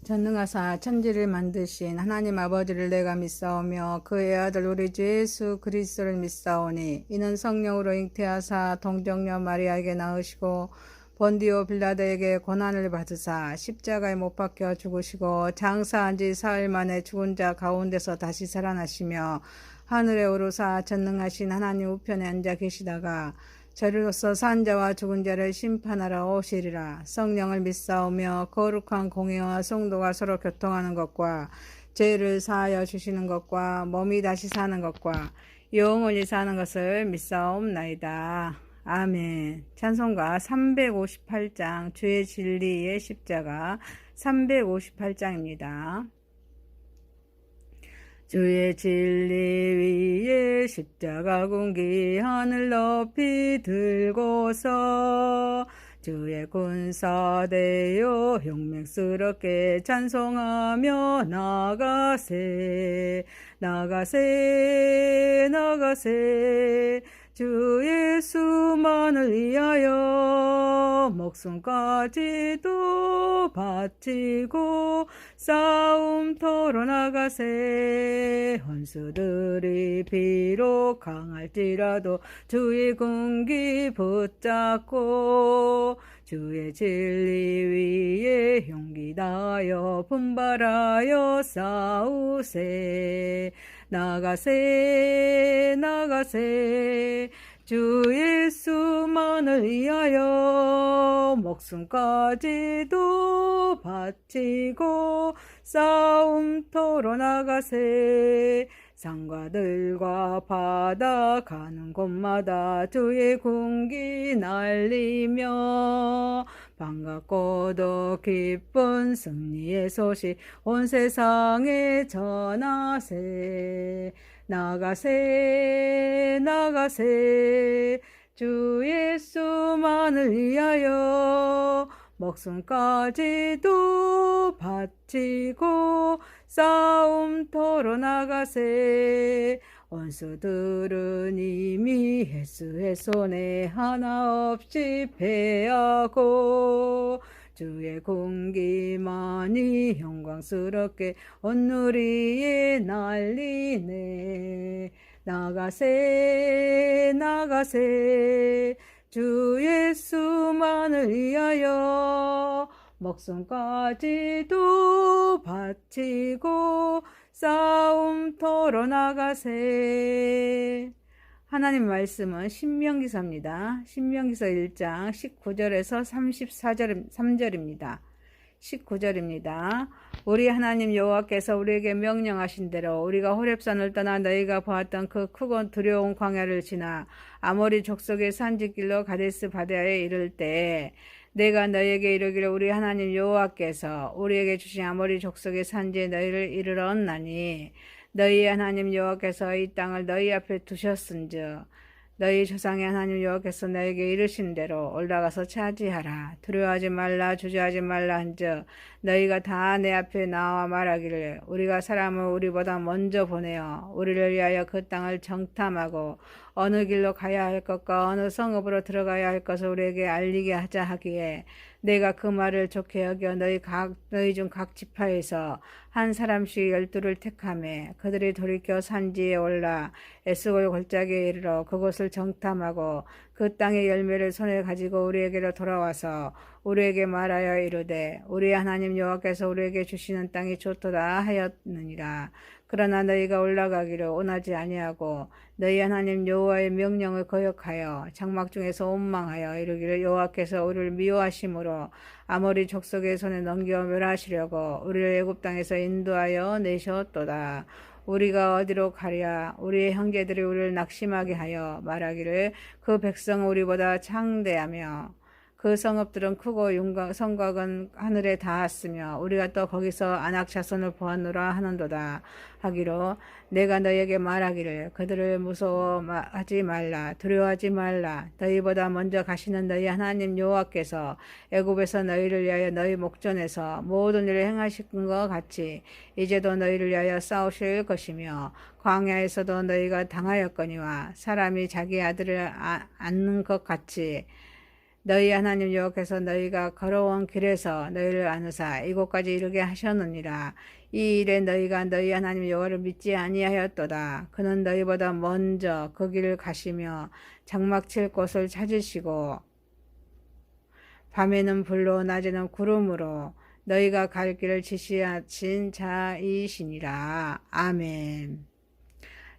전능하사 천지를 만드신 하나님 아버지를 내가 믿사오며 그의 아들 우리 주 예수 그리스도를 믿사오니 이는 성령으로 잉태하사 동정녀 마리아에게 낳으시고 본디오 빌라도에게 고난을 받으사 십자가에 못 박혀 죽으시고 장사한 지 사흘 만에 죽은 자 가운데서 다시 살아나시며 하늘에 오르사 전능하신 하나님 우편에 앉아 계시다가 저리로서 산 자와 죽은 자를 심판하러 오시리라. 성령을 믿사오며 거룩한 공회와 성도가 서로 교통하는 것과 죄를 사하여 주시는 것과 몸이 다시 사는 것과 영원히 사는 것을 믿사옵나이다. 아멘. 찬송가 358장 주의 진리의 십자가 358장입니다. 주의 진리 위에 십자가 군기 하늘 높이 들고서 주의 군사되어 혁명스럽게 찬송하며 나가세 나가세 나가세 주 예수만을 위하여 목숨까지도 바치고 싸움터로 나가세. 헌수들이 비록 강할지라도 주의 군기 붙잡고 주의 진리 위에 용기 다하여 분발하여 싸우세. 나가세 나가세 주 예수만을 위하여 목숨까지도 바치고 싸움터로 나가세. 산과들과 바다 가는 곳마다 주의 군기 날리며 반갑고도 기쁜 승리의 소식 온 세상에 전하세. 나가세 나가세 주 예수만을 위하여 목숨까지도 바치고 싸움터로 나가세. 원수들은 이미 예수의 손에 하나 없이 패하고 주의 군기만이 영광스럽게 온 누리에 날리네. 나가세 나가세 주 예수만을 위하여 목숨까지도 바치고 싸움터로 나가세. 하나님 말씀은 신명기서입니다. 신명기서 1장 19절에서 3절입니다. 19절입니다. 우리 하나님 여호와께서 우리에게 명령하신 대로 우리가 호렙산을 떠나 너희가 보았던 그 크고 두려운 광야를 지나 아모리 족속의 산지길로 가데스 바네아에 이를 때 내가 너희에게 이르기를 우리 하나님 여호와께서 우리에게 주신 아모리 족속의 산지에 너희를 이르렀나니 너희 하나님 여호와께서 이 땅을 너희 앞에 두셨은즉 너희 조상의 하나님 여호와께서 너에게 이르신 대로 올라가서 차지하라. 두려워하지 말라 주저하지 말라 한즉 너희가 다 내 앞에 나와 말하기를 우리가 사람을 우리보다 먼저 보내어 우리를 위하여 그 땅을 정탐하고 어느 길로 가야 할 것과 어느 성읍으로 들어가야 할 것을 우리에게 알리게 하자 하기에 내가 그 말을 좋게 여겨 너희 중 각 지파에서 한 사람씩 12를 택하매 그들이 돌이켜 산지에 올라 에스골 골짜기에 이르러 그곳을 정탐하고 그 땅의 열매를 손에 가지고 우리에게로 돌아와서 우리에게 말하여 이르되 우리 하나님 여호와께서 우리에게 주시는 땅이 좋도다 하였느니라. 그러나 너희가 올라가기를 원하지 아니하고 너희 하나님 여호와의 명령을 거역하여 장막 중에서 원망하여 이르기를 여호와께서 우리를 미워하심으로 아모리 족속의 손에 넘겨 멸하시려고 우리를 애굽 땅에서 인도하여 내셨도다. 우리가 어디로 가랴? 우리의 형제들이 우리를 낙심하게 하여 말하기를 그 백성은 우리보다 창대하며 그 성읍들은 크고 성곽은 하늘에 닿았으며 우리가 또 거기서 안악 자손을 보았노라 하는도다 하기로 내가 너희에게 말하기를 그들을 무서워하지 말라 두려워하지 말라. 너희보다 먼저 가시는 너희 하나님 여호와께서 애굽에서 너희를 위하여 너희 목전에서 모든 일을 행하신 것 같이 이제도 너희를 위하여 싸우실 것이며 광야에서도 너희가 당하였거니와 사람이 자기 아들을 안는 것 같이 너희 하나님 여호와께서 너희가 걸어온 길에서 너희를 안으사 이곳까지 이르게 하셨느니라. 이 일에 너희가 너희 하나님 여호와를 믿지 아니하였도다. 그는 너희보다 먼저 그 길을 가시며 장막 칠 곳을 찾으시고 밤에는 불로 낮에는 구름으로 너희가 갈 길을 지시하신 자이시니라. 아멘.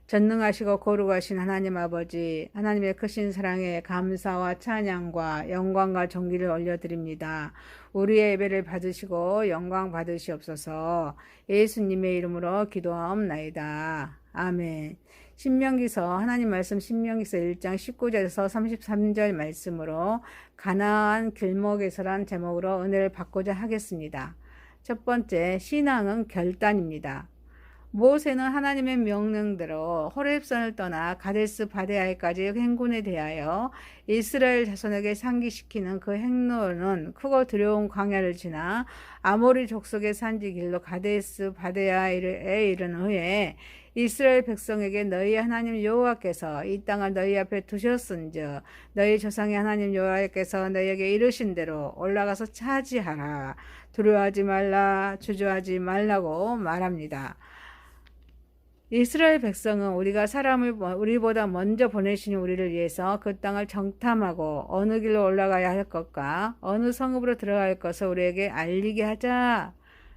전능하시고 거룩하신 하나님 아버지, 하나님의 크신 사랑에 감사와 찬양과 영광과 존귀를 올려드립니다. 우리의 예배를 받으시고 영광 받으시옵소서. 예수님의 이름으로 기도하옵나이다. 아멘. 신명기서 하나님 말씀 신명기서 1장 19절에서 33절 말씀으로 가나안 길목에서란 제목으로 은혜를 받고자 하겠습니다. 첫 번째, 신앙은 결단입니다. 모세는 하나님의 명령대로 호렙산을 떠나 가데스 바네아에까지 행군에 대하여 이스라엘 자손에게 상기시키는 그 행로는 크고 두려운 광야를 지나 아모리 족속의 산지 길로 가데스 바네아에 이른 후에 이스라엘 백성에게 너희 하나님 여호와께서 이 땅을 너희 앞에 두셨은즉 너희 조상의 하나님 여호와께서 너희에게 이르신 대로 올라가서 차지하라. 두려워하지 말라, 주저하지 말라고 말합니다. 이스라엘 백성은 우리가 사람을 우리보다 먼저 보내신 우리를 위해서 그 땅을 정탐하고 어느 길로 올라가야 할 것과 어느 성읍으로 들어갈 것을 우리에게 알리게 하자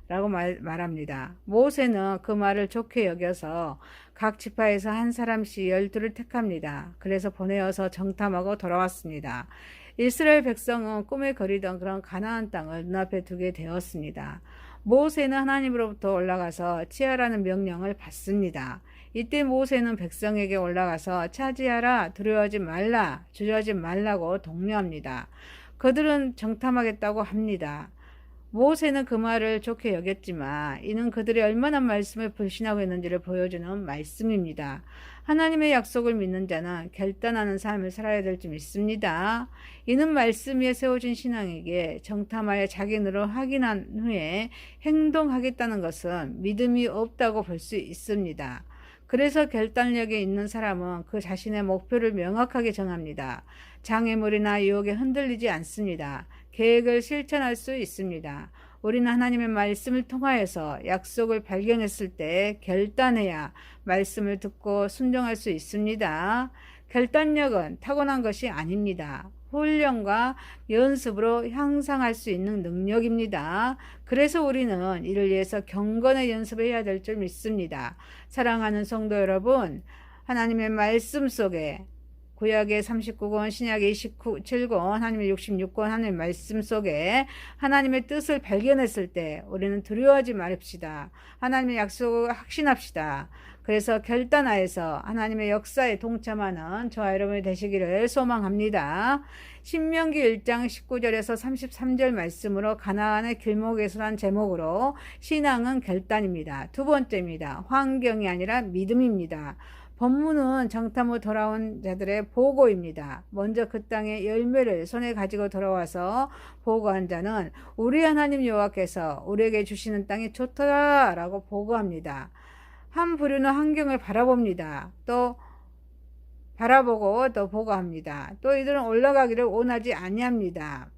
라고 말합니다. 모세는 그 말을 좋게 여겨서 각 지파에서 한 사람씩 12를 택합니다. 그래서 보내어서 정탐하고 돌아왔습니다. 이스라엘 백성은 꿈에 그리던 그런 가나안 땅을 눈앞에 두게 되었습니다. 모세는 하나님으로부터 올라가서 치하라는 명령을 받습니다. 이때 모세는 백성에게 올라가서 차지하라, 두려워하지 말라, 주저하지 말라고 독려합니다. 그들은 정탐하겠다고 합니다. 모세는 그 말을 좋게 여겼지만 이는 그들이 얼마나 말씀을 불신하고 있는지를 보여주는 말씀입니다. 하나님의 약속을 믿는 자는 결단하는 삶을 살아야 될 줄 믿습니다. 이는 말씀 위에 세워진 신앙에게 정탐하여 자기 눈으로 확인한 후에 행동하겠다는 것은 믿음이 없다고 볼 수 있습니다. 그래서 결단력이 있는 사람은 그 자신의 목표를 명확하게 정합니다. 장애물이나 유혹에 흔들리지 않습니다. 계획을 실천할 수 있습니다. 우리는 하나님의 말씀을 통하여서 약속을 발견했을 때 결단해야 말씀을 듣고 순종할 수 있습니다. 결단력은 타고난 것이 아닙니다. 훈련과 연습으로 향상할 수 있는 능력입니다. 그래서 우리는 이를 위해서 경건의 연습을 해야 될 줄 믿습니다. 사랑하는 성도 여러분, 하나님의 말씀 속에 구약의 39권, 신약의 27권, 하나님의 66권, 하나님의 말씀 속에 하나님의 뜻을 발견했을 때 우리는 두려워하지 말읍시다. 하나님의 약속을 확신합시다. 그래서 결단하여서 하나님의 역사에 동참하는 저와 여러분이 되시기를 소망합니다. 신명기 1장 19절에서 33절 말씀으로 가나안의 길목에서란 제목으로 신앙은 결단입니다. 두 번째입니다. 환경이 아니라 믿음입니다. 본문은 정탐 후 돌아온 자들의 보고입니다. 먼저 그 땅의 열매를 손에 가지고 돌아와서 보고한 자는 우리 하나님 여호와께서 우리에게 주시는 땅이 좋더라라고 보고합니다. 한 부류는 환경을 바라봅니다. 또 바라보고 또 보고합니다. 또 이들은 올라가기를 원하지 아니합니다.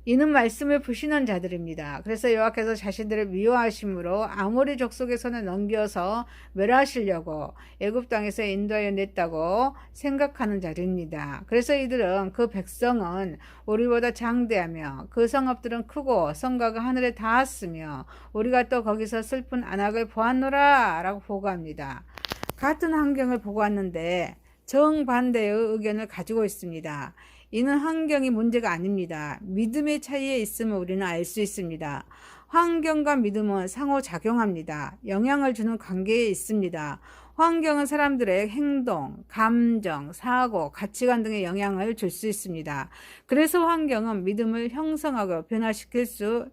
이는 말씀을 불신한 자들입니다. 그래서 여호와께서 자신들을 미워하심으로 아모리 족속의 손에 넘겨서 멸하시려고 애굽 땅에서 인도하여 냈다고 생각하는 자들입니다. 그래서 이들은 그 백성은 우리보다 장대하며 그 성읍들은 크고 성곽은 하늘에 닿았으며 우리가 또 거기서 슬픈 안악을 보았노라 라고 보고합니다. 같은 환경을 보고왔는데 정반대의 의견을 가지고 있습니다. 이는 환경이 문제가 아닙니다. 믿음의 차이에 있음을 우리는 알 수 있습니다. 환경과 믿음은 상호작용합니다. 영향을 주는 관계에 있습니다. 환경은 사람들의 행동, 감정, 사고, 가치관 등에 영향을 줄 수 있습니다. 그래서 환경은 믿음을 형성하고 변화시킬 수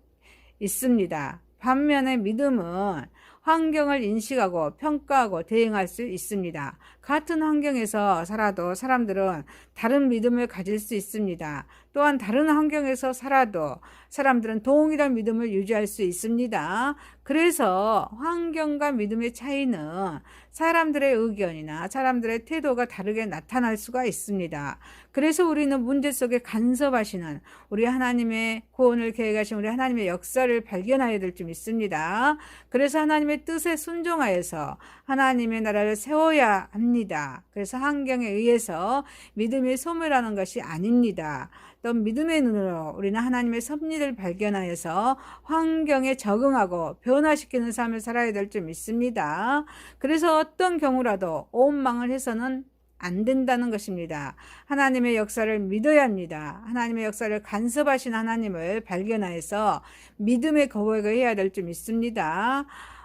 있습니다. 반면에 믿음은 환경을 인식하고 평가하고 대응할 수 있습니다. 같은 환경에서 살아도 사람들은 다른 믿음을 가질 수 있습니다. 또한 다른 환경에서 살아도 사람들은 동일한 믿음을 유지할 수 있습니다. 그래서 환경과 믿음의 차이는 사람들의 의견이나 사람들의 태도가 다르게 나타날 수가 있습니다. 그래서 우리는 문제 속에 간섭하시는 우리 하나님의 구원을 계획하신 우리 하나님의 역사를 발견해야 될 줄 믿습니다. 그래서 하나님의 뜻에 순종하여서 하나님의 나라를 세워야 합니다. 그래서 환경에 의해서 믿음이 소멸하는 것이 아닙니다. 또 믿음의 눈으로 우리는 하나님의 섭리를 발견하여서 환경에 적응하고 변화시키는 삶을 살아야 될 줄 믿습니다. 그래서 어떤 경우라도 원망을 해서는 안 된다는 것입니다. 하나님의 역사를 믿어야 합니다. 하나님의 역사를 간섭하신 하나님을 발견하여서 믿음의 고백을 해야 될 줄 믿습니다.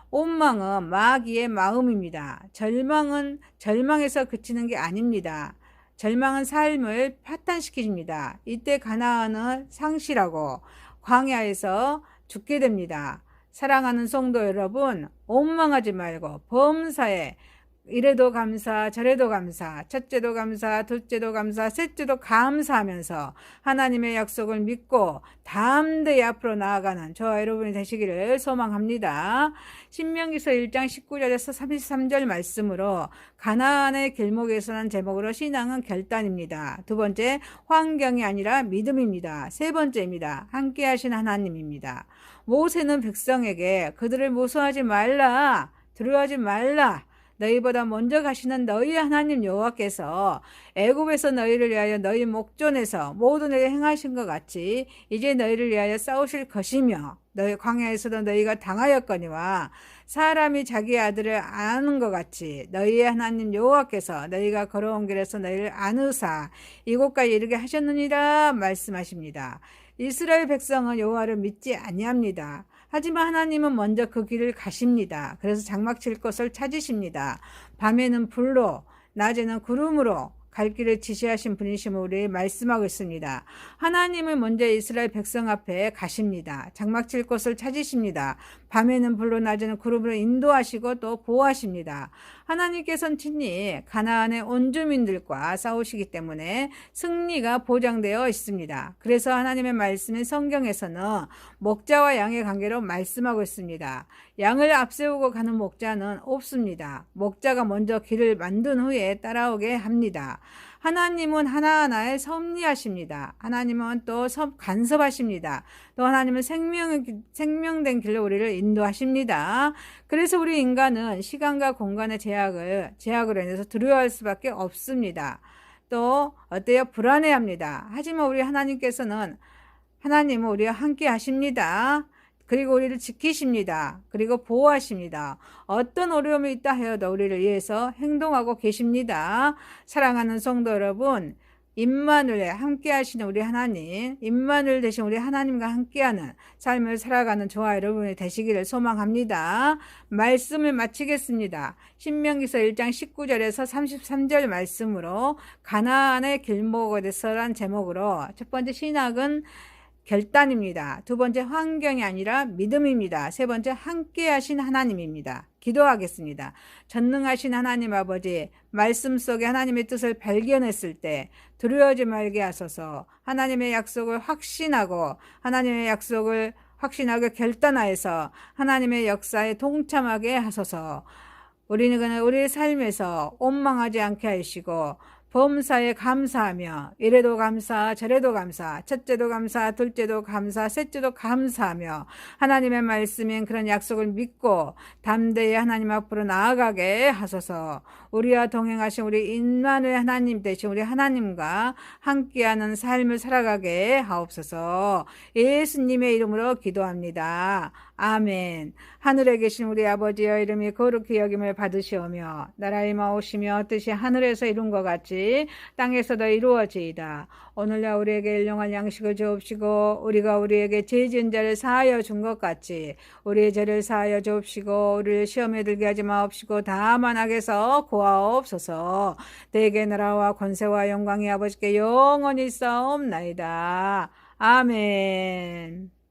원망은 마귀의 마음입니다. 절망은 절망에서 그치는 게 아닙니다. 절망은 삶을 파탄시킵니다. 이때 가나안은 상실하고 광야에서 죽게 됩니다. 사랑하는 성도 여러분, 원망하지 말고 범사에 이래도 감사 저래도 감사, 첫째도 감사 둘째도 감사 셋째도 감사하면서 하나님의 약속을 믿고 담대히 앞으로 나아가는 저와 여러분이 되시기를 소망합니다. 신명기서 1장 19절에서 33절 말씀으로 가나안의 길목에서는 제목으로 신앙은 결단입니다. 두 번째, 환경이 아니라 믿음입니다. 세 번째입니다. 함께 하신 하나님입니다. 모세는 백성에게 그들을 모소하지 말라, 두려워하지 말라, 너희보다 먼저 가시는 너희 하나님 여호와께서 애굽에서 너희를 위하여 너희 목전에서 모든 일을 행하신 것 같이 이제 너희를 위하여 싸우실 것이며 너희 광야에서도 너희가 당하였거니와 사람이 자기 아들을 아는 것 같이 너희의 하나님 여호와께서 너희가 걸어온 길에서 너희를 안으사 이곳까지 이르게 하셨느니라 말씀하십니다. 이스라엘 백성은 여호와를 믿지 아니합니다. 하지만 하나님은 먼저 그 길을 가십니다. 그래서 장막 칠 것을 찾으십니다. 밤에는 불로, 낮에는 구름으로 갈 길을 지시하신 분이심을 우리에게 말씀하고 있습니다. 하나님은 먼저 이스라엘 백성 앞에 가십니다. 장막 칠 곳을 찾으십니다. 밤에는 불로 낮에는 구름으로 인도하시고 또 보호하십니다. 하나님께서는 친히 가나안의 온주민들과 싸우시기 때문에 승리가 보장되어 있습니다. 그래서 하나님의 말씀인 성경에서는 목자와 양의 관계로 말씀하고 있습니다. 양을 앞세우고 가는 목자는 없습니다. 목자가 먼저 길을 만든 후에 따라오게 합니다. 하나님은 하나하나에 섭리하십니다. 하나님은 또 간섭하십니다. 또 하나님은 생명된 길로 우리를 인도하십니다. 그래서 우리 인간은 시간과 공간의 제약으로 인해서 두려워할 수밖에 없습니다. 또 어때요? 불안해합니다. 하지만 우리 하나님은 우리와 함께 하십니다. 그리고 우리를 지키십니다. 그리고 보호하십니다. 어떤 어려움이 있다 하여도 우리를 위해서 행동하고 계십니다. 사랑하는 성도 여러분, 임마누엘에 함께 하시는 우리 하나님, 임마누엘 되신 우리 하나님과 함께하는 삶을 살아가는 저와 여러분이 되시기를 소망합니다. 말씀을 마치겠습니다. 신명기서 1장 19절에서 33절 말씀으로 가나안의 길목에서란 제목으로 첫 번째 신학은 결단입니다. 두 번째 환경이 아니라 믿음입니다. 세 번째 함께 하신 하나님입니다. 기도하겠습니다. 전능하신 하나님 아버지, 말씀 속에 하나님의 뜻을 발견했을 때 두려워하지 말게 하소서. 하나님의 약속을 확신하고 결단하여서 하나님의 역사에 동참하게 하소서. 우리는 우리 삶에서 원망하지 않게 하시고 범사에 감사하며 이래도 감사 저래도 감사 첫째도 감사 둘째도 감사 셋째도 감사하며 하나님의 말씀인 그런 약속을 믿고 담대히 하나님 앞으로 나아가게 하소서. 우리와 동행하신 우리 임마누엘 하나님 되신 우리 하나님과 함께하는 삶을 살아가게 하옵소서. 예수님의 이름으로 기도합니다. 아멘. 하늘에 계신 우리 아버지여 이름이 거룩히 여김을 받으시오며 나라의 마오시며 뜻이 하늘에서 이룬 것 같이 땅에서도 이루어지이다. 오늘날 우리에게 일용할 양식을 주옵시고 우리가 우리에게 죄 지은 자를 사하여 준 것 같이 우리의 죄를 사하여 주옵시고 우리를 시험에 들게 하지 마옵시고 다만 악에서 구하옵소서. 대개 나라와 권세와 영광이 아버지께 영원히 있사옵나이다. 아멘.